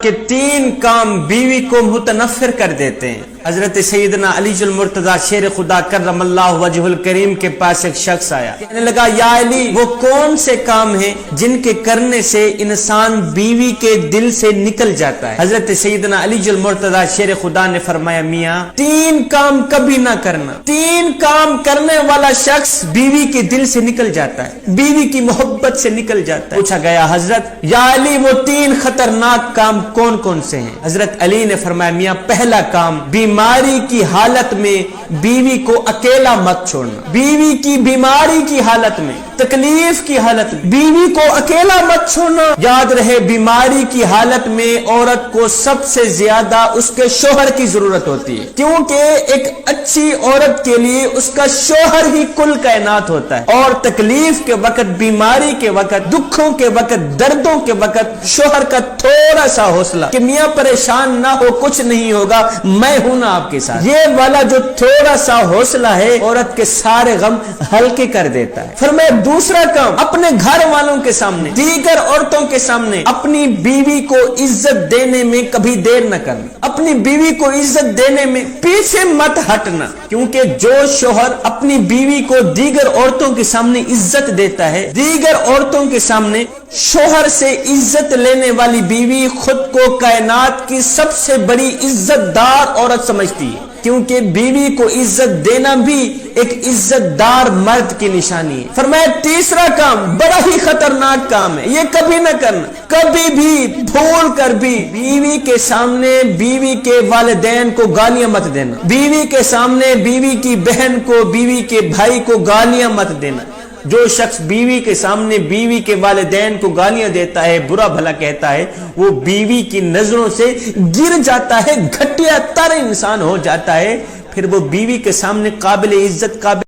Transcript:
کہ تین کام بیوی کو متنفر کر دیتے ہیں۔ حضرت سیدنا علی المرتضی شیر خدا کرم اللہ وجہ الکریم کے پاس ایک شخص آیا، کہنے لگا یا علی وہ کون سے کام ہیں جن کے کرنے سے انسان بیوی کے دل سے نکل جاتا ہے؟ حضرت سیدنا علی المرتضی شیر خدا نے فرمایا میاں تین کام کبھی نہ کرنا، تین کام کرنے والا شخص بیوی کے دل سے نکل جاتا ہے، بیوی کی محبت سے نکل جاتا ہے۔ پوچھا گیا حضرت یا علی وہ تین خطرناک کام کون کون سے ہیں؟ حضرت علی نے فرمایا میاں پہلا کام بیماری کی حالت میں بیوی کو اکیلا مت چھوڑنا، بیوی کی بیماری کی حالت میں، تکلیف کی حالت میں بیوی کو اکیلا مت چھوڑنا۔ یاد رہے بیماری کی حالت میں عورت کو سب سے زیادہ اس کے شوہر کی ضرورت ہوتی ہے، کیونکہ ایک اچھی عورت کے لیے اس کا شوہر ہی کل کائنات ہوتا ہے، اور تکلیف کے وقت، بیماری کے وقت، دکھوں کے وقت، دردوں کے وقت شوہر کا تھوڑا سا حوصلہ کہ میاں پریشان نہ ہو، کچھ نہیں ہوگا، میں ہوں نا آپ کے ساتھ، یہ والا جو تھوڑا سا حوصلہ ہے عورت کے سارے غم ہلکے کر دیتا ہے۔ فرمایا دوسرا کام اپنے گھر والوں کے سامنے، دیگر عورتوں کے سامنے اپنی بیوی کو عزت دینے میں کبھی دیر نہ کرنا، اپنی بیوی کو عزت دینے میں پیچھے مت ہٹنا، کیونکہ جو شوہر اپنی بیوی کو دیگر عورتوں کے سامنے عزت دیتا ہے، دیگر عورتوں کے سامنے شوہر سے عزت لینے والی بیوی خود کو کائنات کی سب سے بڑی عزت دار عورت سمجھتی ہے، کیونکہ بیوی کو عزت دینا بھی ایک عزت دار مرد کی نشانی ہے۔ فرمایا تیسرا کام بڑا ہی خطرناک کام ہے، یہ کبھی نہ کرنا، کبھی بھی بھول کر بھی بیوی کے سامنے بیوی کے والدین کو گالیاں مت دینا، بیوی کے سامنے بیوی کی بہن کو، بیوی کے بھائی کو گالیاں مت دینا۔ جو شخص بیوی کے سامنے بیوی کے والدین کو گالیاں دیتا ہے، برا بھلا کہتا ہے، وہ بیوی کی نظروں سے گر جاتا ہے، گھٹیا تر انسان ہو جاتا ہے، پھر وہ بیوی کے سامنے قابل عزت قابل